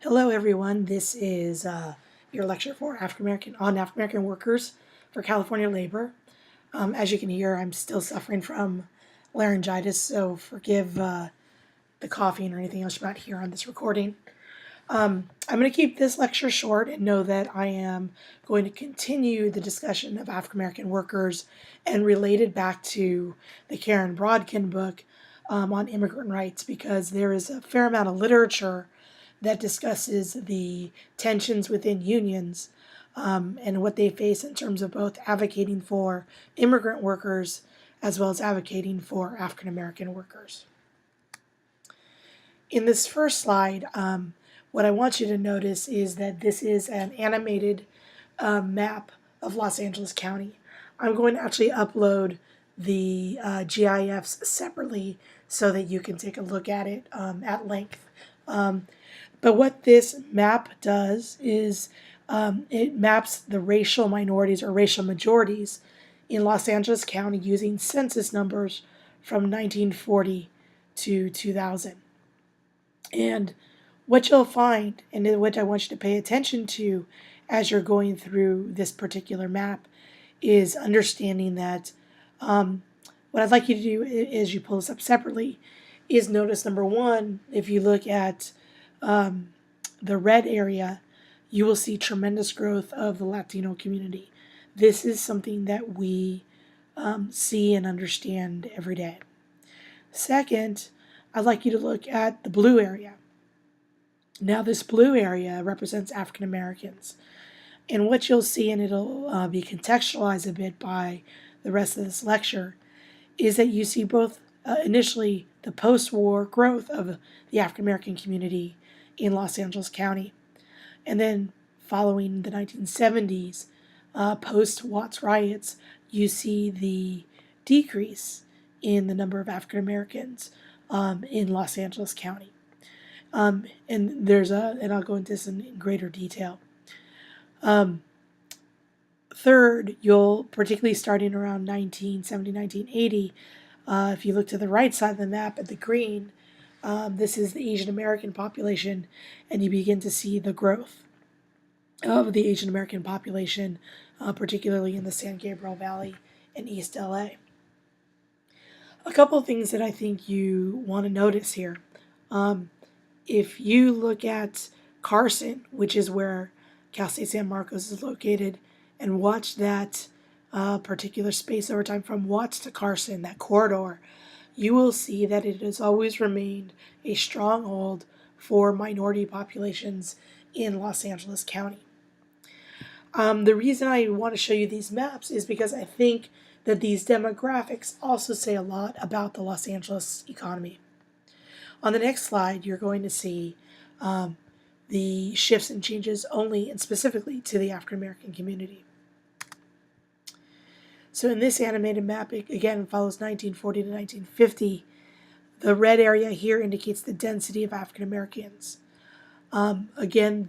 Hello, everyone. This is your lecture for African American workers for California labor. As you can hear, I'm still suffering from laryngitis, so forgive the coughing or anything else you might hear on this recording. I'm going to keep this lecture short and know that I am going to continue the discussion of African American workers and relate it back to the Karen Brodkin book on immigrant rights because there is a fair amount of literature that discusses the tensions within unions and what they face in terms of both advocating for immigrant workers as well as advocating for African American workers. In this first slide, what I want you to notice is that this is an animated map of Los Angeles County. I'm going to actually upload the GIFs separately so that you can take a look at it at length. But what this map does is it maps the racial minorities or racial majorities in Los Angeles County using census numbers from 1940 to 2000. And what you'll find, and what I want you to pay attention to as you're going through this particular map, is understanding that what I'd like you to do as you pull this up separately is notice number one, if you look at the red area, you will see tremendous growth of the Latino community. This is something that we see and understand every day. Second, I'd like you to look at the blue area. Now, this blue area represents African Americans. And what you'll see, and it'll be contextualized a bit by the rest of this lecture, is that you see both initially the post-war growth of the African American community in Los Angeles County. And then following the 1970s, post-Watts riots, you see the decrease in the number of African Americans in Los Angeles County. And I'll go into this in greater detail. Third, you'll, particularly starting around 1970, 1980, if you look to the right side of the map at the green, this is the Asian American population, and you begin to see the growth of the Asian American population, particularly in the San Gabriel Valley and East LA. A couple of things that I think you want to notice here. If you look at Carson, which is where Cal State San Marcos is located, and watch that particular space over time from Watts to Carson, that corridor, you will see that it has always remained a stronghold for minority populations in Los Angeles County. The reason I want to show you these maps is because I think that these demographics also say a lot about the Los Angeles economy. On the next slide, you're going to see the shifts and changes only and specifically to the African American community. So in this animated map, it again follows 1940 to 1950. The red area here indicates the density of African Americans. Again,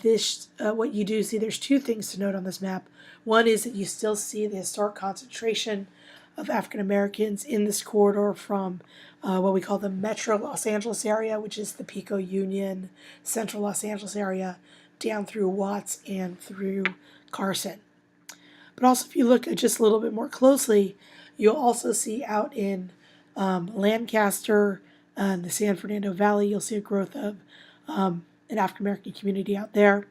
what you do see, there's two things to note on this map. One is that you still see the historic concentration of African Americans in this corridor from what we call the Metro Los Angeles area, which is the Pico Union, Central Los Angeles area, down through Watts and through Carson. But also, if you look at just a little bit more closely, you'll also see out in Lancaster and the San Fernando Valley, you'll see a growth of an African American community out there,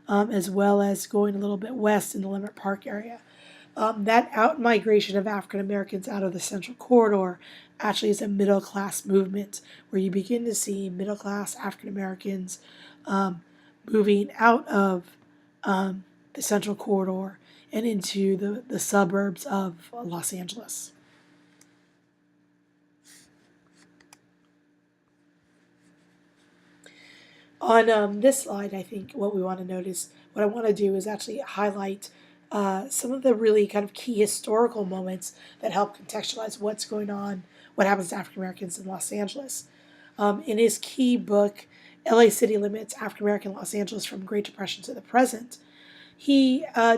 as well as going a little bit west in the Leimert Park area. That out migration of African Americans out of the Central Corridor actually is a middle class movement where you begin to see middle class African Americans moving out of the Central Corridor and into the suburbs of Los Angeles. On this slide, I think what we want to notice, what I want to do is actually highlight some of the really kind of key historical moments that help contextualize what's going on, what happens to African Americans in Los Angeles. In his key book, LA City Limits, African American Los Angeles from Great Depression to the Present,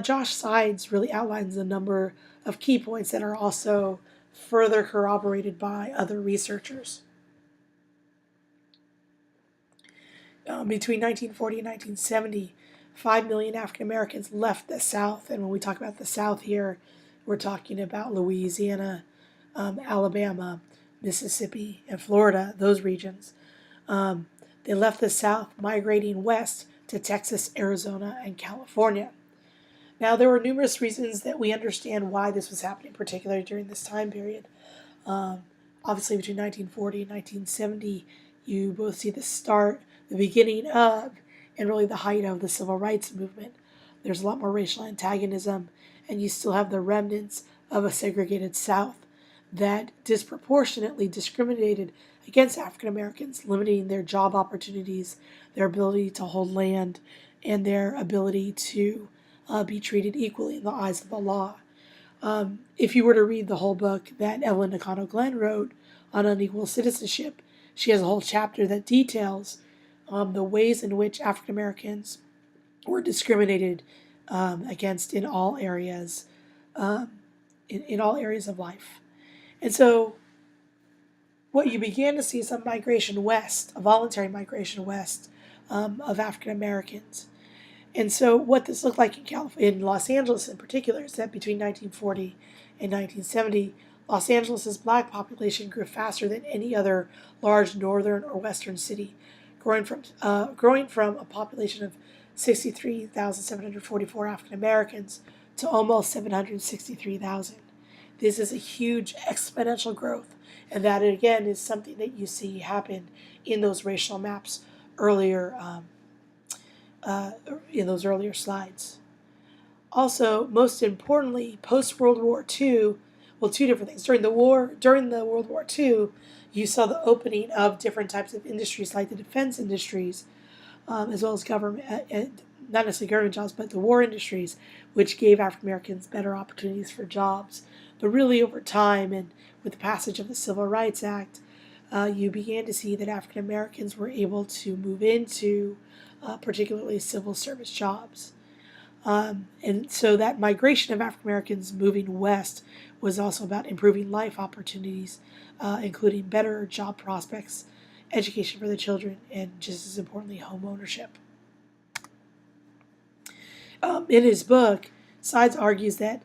Josh Sides really outlines a number of key points that are also further corroborated by other researchers. Between 1940 and 1970, 5 million African Americans left the South. And when we talk about the South here, we're talking about Louisiana, Alabama, Mississippi, and Florida, those regions. Um, they left the South, migrating west to Texas, Arizona, and California. Now, there were numerous reasons that we understand why this was happening, particularly during this time period. Um, Obviously, between 1940 and 1970, you both see the beginning of, and really the height of the civil rights movement. There's a lot more racial antagonism, and you still have the remnants of a segregated South that disproportionately discriminated against African Americans, limiting their job opportunities, their ability to hold land, and their ability to be treated equally in the eyes of the law. If you were to read the whole book that Evelyn Nakano Glenn wrote on unequal citizenship, she has a whole chapter that details the ways in which African Americans were discriminated against in all areas, um, in all areas of life. And so, what you began to see is a migration west, a voluntary migration west of African Americans. And so, what this looked like in Los Angeles in particular is that between 1940 and 1970, Los Angeles's black population grew faster than any other large northern or western city, growing from a population of 63,744 African Americans to almost 763,000. This is a huge exponential growth, and that again is something that you see happen in those racial maps earlier. In those earlier slides. Also, most importantly, post World War II, well, two different things. During the World War II, you saw the opening of different types of industries like the defense industries, as well as government, not necessarily government jobs, but the war industries, which gave African Americans better opportunities for jobs. But really, over time and with the passage of the Civil Rights Act, you began to see that African Americans were able to move into particularly civil service jobs. And so that migration of African Americans moving west was also about improving life opportunities, including better job prospects, education for the children, and just as importantly, home ownership. In his book, Sides argues that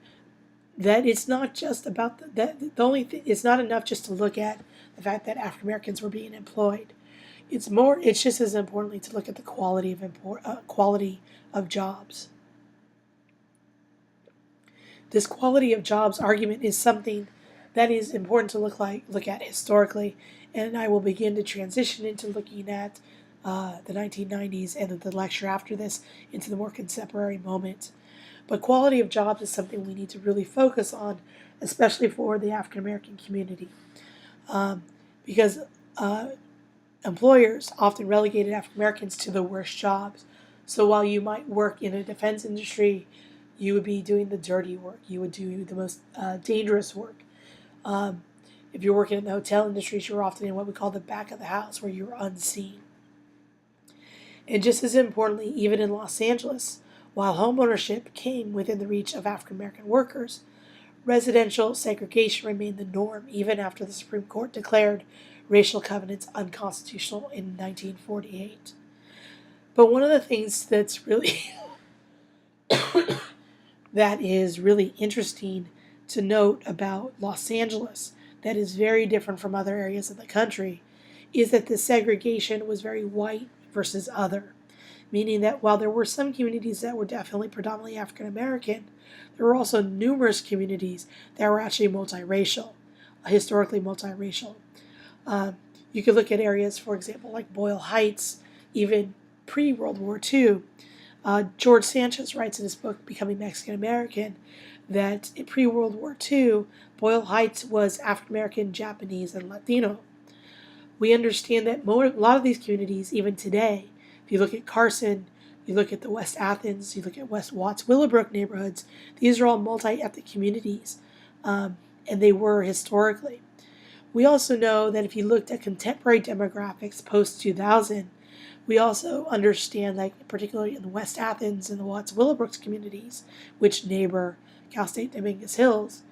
it's not just about the only thing. It's not enough just to look at the fact that African Americans were being employed. It's just as importantly to look at the quality of jobs. This quality of jobs argument is something that is important to look at historically, and I will begin to transition into looking at the 1990s and the lecture after this into the more contemporary moment. But quality of jobs is something we need to really focus on, especially for the African American community, because employers often relegated African Americans to the worst jobs. So while you might work in a defense industry, you would be doing the dirty work. You would do the most dangerous work. If you're working in the hotel industry, you're often in what we call the back of the house, where you're unseen. And just as importantly, even in Los Angeles, while homeownership came within the reach of African American workers, residential segregation remained the norm even after the Supreme Court declared racial covenants unconstitutional in 1948. But one of the things that's really that is really interesting to note about Los Angeles that is very different from other areas of the country is that the segregation was very white versus other, meaning that while there were some communities that were definitely predominantly African American, there were also numerous communities that were actually multiracial, historically multiracial. You could look at areas, for example, like Boyle Heights, even pre-World War II. George Sanchez writes in his book, Becoming Mexican American, that in pre-World War II, Boyle Heights was African American, Japanese, and Latino. We understand that a lot of these communities, even today, if you look at Carson, you look at the West Athens, you look at West Watts, Willowbrook neighborhoods, these are all multi-ethnic communities, and they were historically. We also know that if you looked at contemporary demographics post-2000, we also understand, like particularly in the West Athens and the Watts Willowbrooks communities, which neighbor Cal State Dominguez Hills,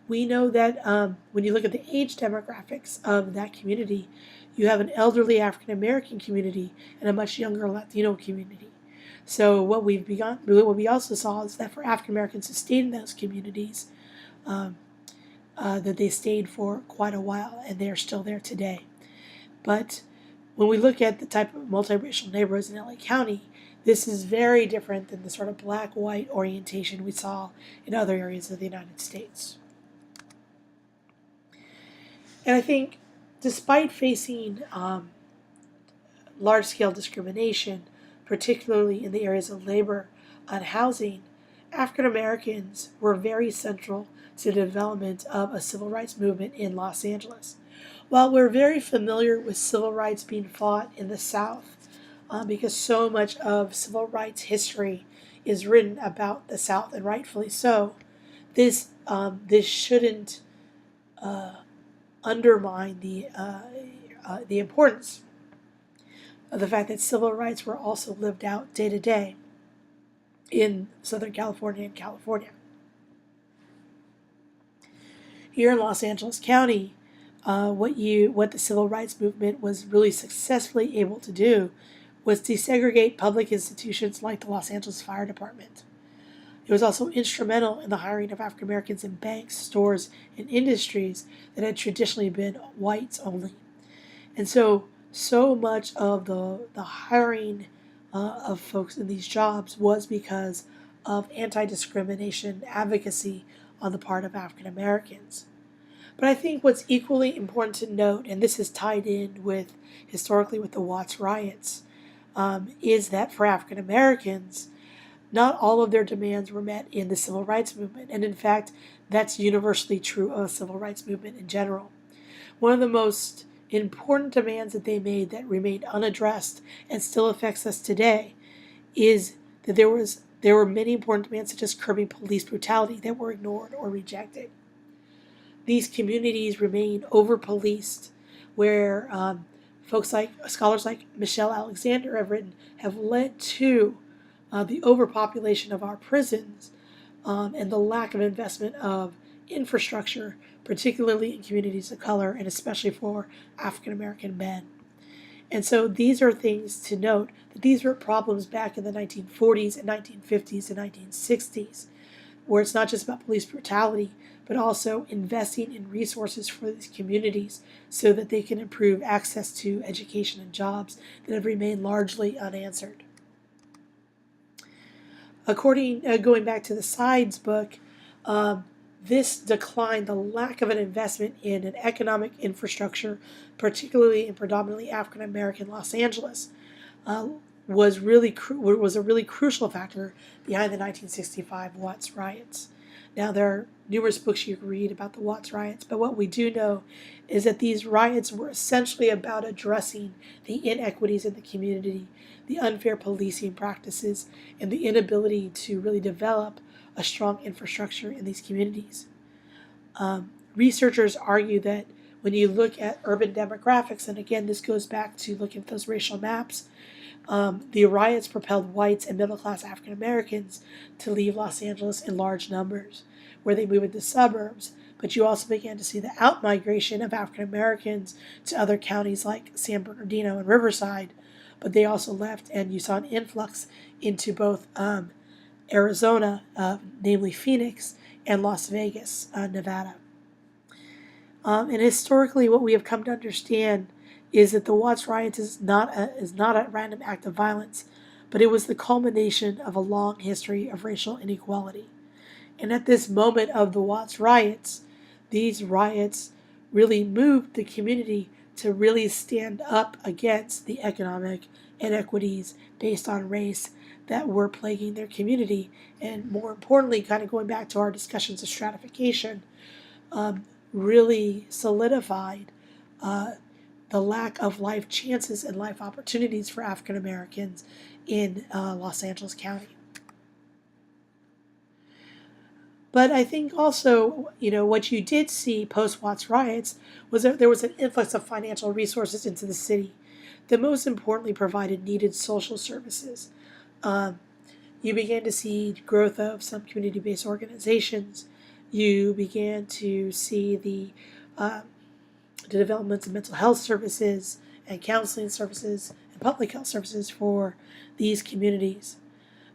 we know that when you look at the age demographics of that community, you have an elderly African American community and a much younger Latino community. So what we also saw is that for African Americans to stay in those communities, um, that they stayed for quite a while, and they are still there today. But when we look at the type of multiracial neighborhoods in LA County, this is very different than the sort of black-white orientation we saw in other areas of the United States. And I think despite facing large-scale discrimination, particularly in the areas of labor and housing, African Americans were very central to the development of a civil rights movement in Los Angeles. While we're very familiar with civil rights being fought in the South, because so much of civil rights history is written about the South, and rightfully so, this shouldn't undermine the importance of the fact that civil rights were also lived out day to day in Southern California and California. Here in Los Angeles County, what the civil rights movement was really successfully able to do was desegregate public institutions like the Los Angeles Fire Department. It was also instrumental in the hiring of African Americans in banks, stores, and industries that had traditionally been whites only. And so much of the hiring of folks in these jobs was because of anti-discrimination advocacy on the part of African Americans. But I think what's equally important to note, and this is tied in with historically with the Watts riots, is that for African Americans, not all of their demands were met in the civil rights movement. And in fact, that's universally true of the civil rights movement in general. One of the most important demands that they made that remained unaddressed and still affects us today is that there were many important demands such as curbing police brutality that were ignored or rejected. These communities remain over-policed, where scholars like Michelle Alexander have led to the overpopulation of our prisons and the lack of investment of infrastructure, particularly in communities of color and especially for African American men. And so these are things to note, that these were problems back in the 1940s and 1950s and 1960s, where it's not just about police brutality, but also investing in resources for these communities so that they can improve access to education and jobs that have remained largely unanswered. Going back to the Sides book, this decline, the lack of an investment in an economic infrastructure, particularly in predominantly African American Los Angeles, was a really crucial factor behind the 1965 Watts riots. Now, there are numerous books you can read about the Watts riots, but what we do know is that these riots were essentially about addressing the inequities in the community, the unfair policing practices, and the inability to really develop a strong infrastructure in these communities. Researchers argue that when you look at urban demographics, and again, this goes back to looking at those racial maps, the riots propelled whites and middle-class African Americans to leave Los Angeles in large numbers, where they moved into suburbs. But you also began to see the outmigration of African Americans to other counties like San Bernardino and Riverside. But they also left, and you saw an influx into both Arizona, namely Phoenix, and Las Vegas, Nevada. And historically, what we have come to understand is that the Watts riots is not a random act of violence, but it was the culmination of a long history of racial inequality. And at this moment of the Watts riots, these riots really moved the community to really stand up against the economic inequities based on race that were plaguing their community. And more importantly, kind of going back to our discussions of stratification, really solidified the lack of life chances and life opportunities for African Americans in Los Angeles County. But I think also, what you did see post-Watts riots was that there was an influx of financial resources into the city that most importantly provided needed social services. You began to see growth of some community-based organizations. You began to see the developments of mental health services, and counseling services and public health services for these communities.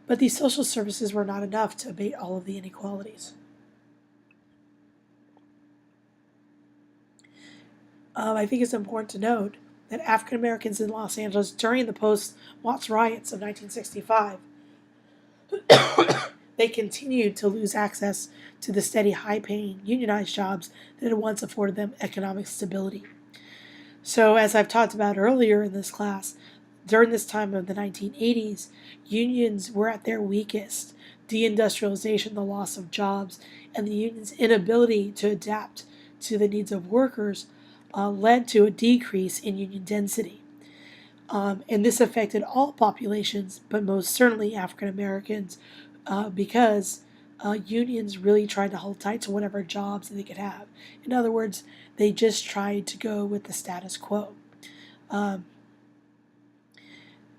But these social services were not enough to abate all of the inequalities. I think it's important to note that African Americans in Los Angeles during the post-Watts riots of 1965, they continued to lose access to the steady, high-paying, unionized jobs that had once afforded them economic stability. So, as I've talked about earlier in this class, during this time of the 1980s, unions were at their weakest. Deindustrialization, the loss of jobs, and the union's inability to adapt to the needs of workers led to a decrease in union density. And this affected all populations, but most certainly African Americans, because unions really tried to hold tight to whatever jobs they could have. In other words, they just tried to go with the status quo.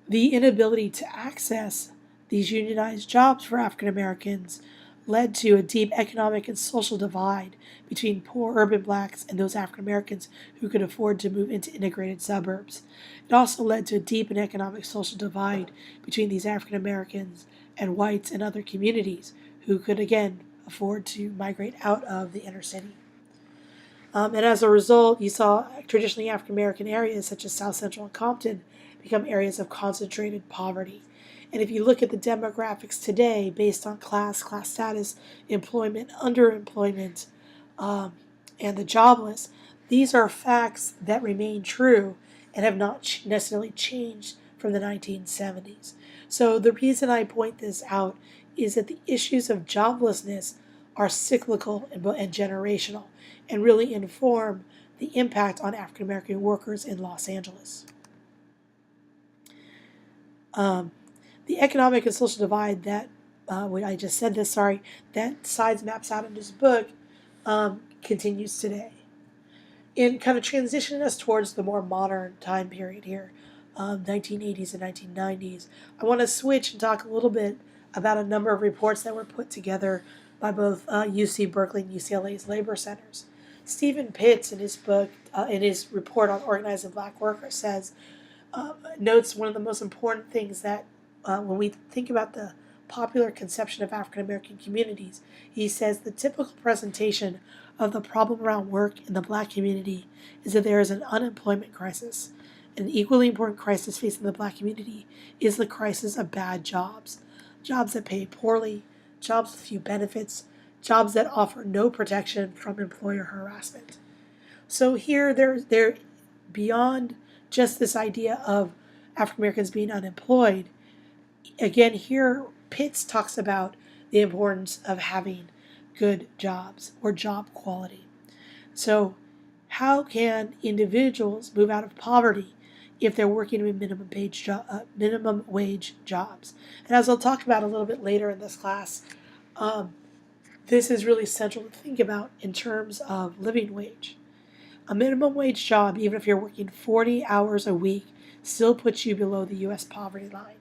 The inability to access these unionized jobs for African Americans led to a deep economic and social divide between poor urban blacks and those African Americans who could afford to move into integrated suburbs. It also led to a deep and economic social divide between these African Americans and whites and other communities who could again afford to migrate out of the inner city. And as a result, you saw traditionally African American areas such as South Central and Compton become areas of concentrated poverty. And if you look at the demographics today based on class status, employment, underemployment, and the jobless, these are facts that remain true and have not necessarily changed from the 1970s. So the reason I point this out is that the issues of joblessness are cyclical and generational and really inform the impact on African American workers in Los Angeles. The economic and social divide that, I just said this, that Sides maps out in his book continues today. In kind of transitioning us towards the more modern time period here, 1980s and 1990s, I want to switch and talk a little bit about a number of reports that were put together by both UC Berkeley and UCLA's labor centers. Stephen Pitts, in his book, in his report on organizing black workers, says, notes one of the most important things that when we think about the popular conception of African American communities, he says the typical presentation of the problem around work in the black community is that there is an unemployment crisis. An equally important crisis facing the black community is the crisis of bad jobs. Jobs that pay poorly, jobs with few benefits, jobs that offer no protection from employer harassment. So here, they're beyond just this idea of African Americans being unemployed. Again, here Pitts talks about the importance of having good jobs or job quality. So how can individuals move out of poverty if they're working in minimum wage jobs? And as I'll talk about a little bit later in this class, this is really central to think about in terms of living wage. A minimum wage job, even if you're working 40 hours a week, still puts you below the U.S. poverty line.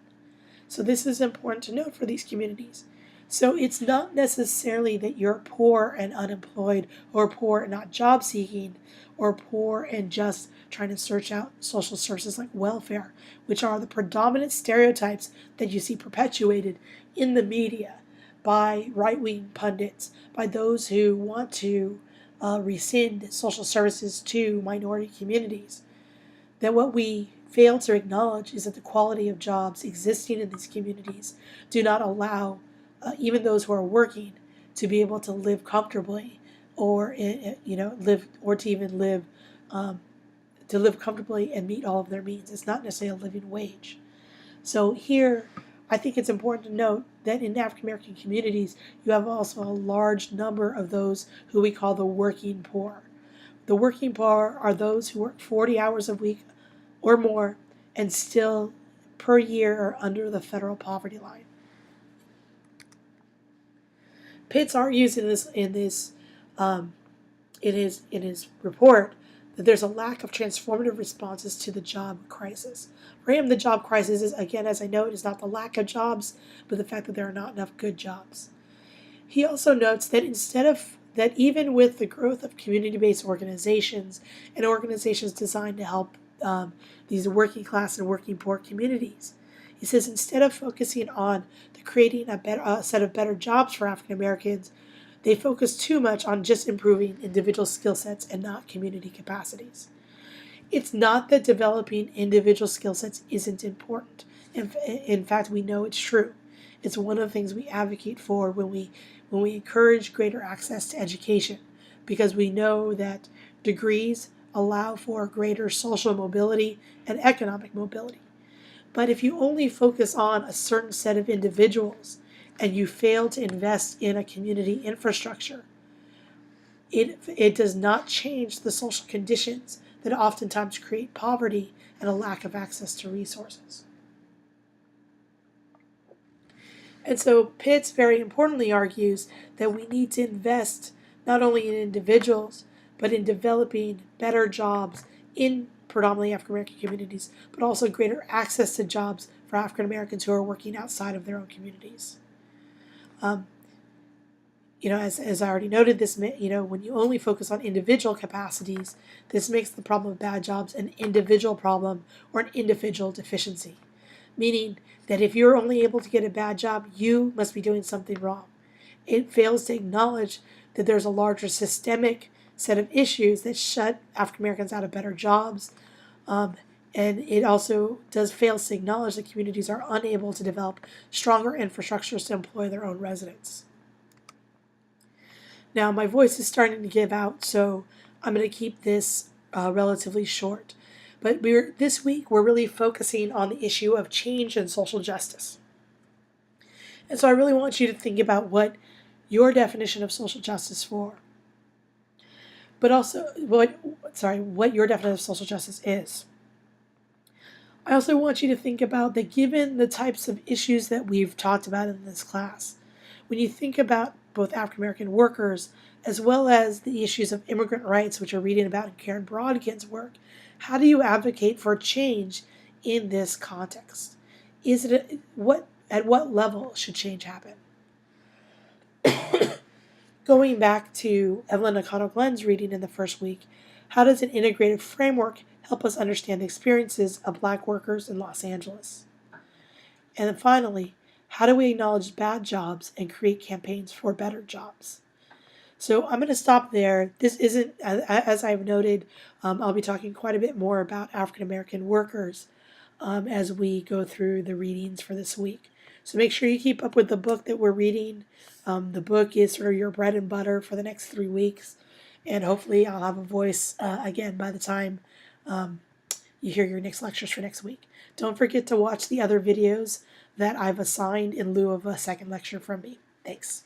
So this is important to note for these communities. So it's not necessarily that you're poor and unemployed, or poor and not job seeking, or poor and just trying to search out social services like welfare, which are the predominant stereotypes that you see perpetuated in the media by right-wing pundits, by those who want to rescind social services to minority communities. That what we fail to acknowledge is that the quality of jobs existing in these communities do not allow even those who are working to be able to live comfortably, or to live comfortably and meet all of their needs. It's not necessarily a living wage. So here, I think it's important to note that in African American communities, you have also a large number of those who we call the working poor. The working poor are those who work 40 hours a week or more and still per year are under the federal poverty line. Pitts argues in his report that there's a lack of transformative responses to the job crisis. For him, the job crisis is, again, as I note, is not the lack of jobs, but the fact that there are not enough good jobs. He also notes that even with the growth of community-based organizations and organizations designed to help these working class and working poor communities. He says instead of focusing on creating a set of better jobs for African Americans, they focus too much on just improving individual skill sets and not community capacities. It's not that developing individual skill sets isn't important. In fact, we know it's true. It's one of the things we advocate for when we encourage greater access to education, because we know that degrees allow for greater social mobility and economic mobility. But if you only focus on a certain set of individuals and you fail to invest in a community infrastructure, it does not change the social conditions that oftentimes create poverty and a lack of access to resources. And so Pitts very importantly argues that we need to invest not only in individuals, but in developing better jobs in predominantly African American communities, but also greater access to jobs for African Americans who are working outside of their own communities. As I already noted, when you only focus on individual capacities, this makes the problem of bad jobs an individual problem or an individual deficiency, meaning that if you're only able to get a bad job, you must be doing something wrong. It fails to acknowledge that there's a larger systemic set of issues that shut African Americans out of better jobs, and it also fails to acknowledge that communities are unable to develop stronger infrastructures to employ their own residents. Now, my voice is starting to give out, so I'm going to keep this relatively short. But this week, we're really focusing on the issue of change and social justice. And so I really want you to think about what your definition of social justice for, but also what your definition of social justice is. I also want you to think about that given the types of issues that we've talked about in this class, when you think about both African American workers as well as the issues of immigrant rights, which you're reading about in Karen Brodkin's work, how do you advocate for change in this context? At what level should change happen? Going back to Evelyn O'Connell-Glenn's reading in the first week, how does an integrated framework help us understand the experiences of Black workers in Los Angeles? And then finally, how do we acknowledge bad jobs and create campaigns for better jobs? So I'm going to stop there. This isn't, as I've noted, I'll be talking quite a bit more about African American workers as we go through the readings for this week. So make sure you keep up with the book that we're reading. The book is sort of your bread and butter for the next 3 weeks. And hopefully I'll have a voice again by the time you hear your next lectures for next week. Don't forget to watch the other videos that I've assigned in lieu of a second lecture from me. Thanks.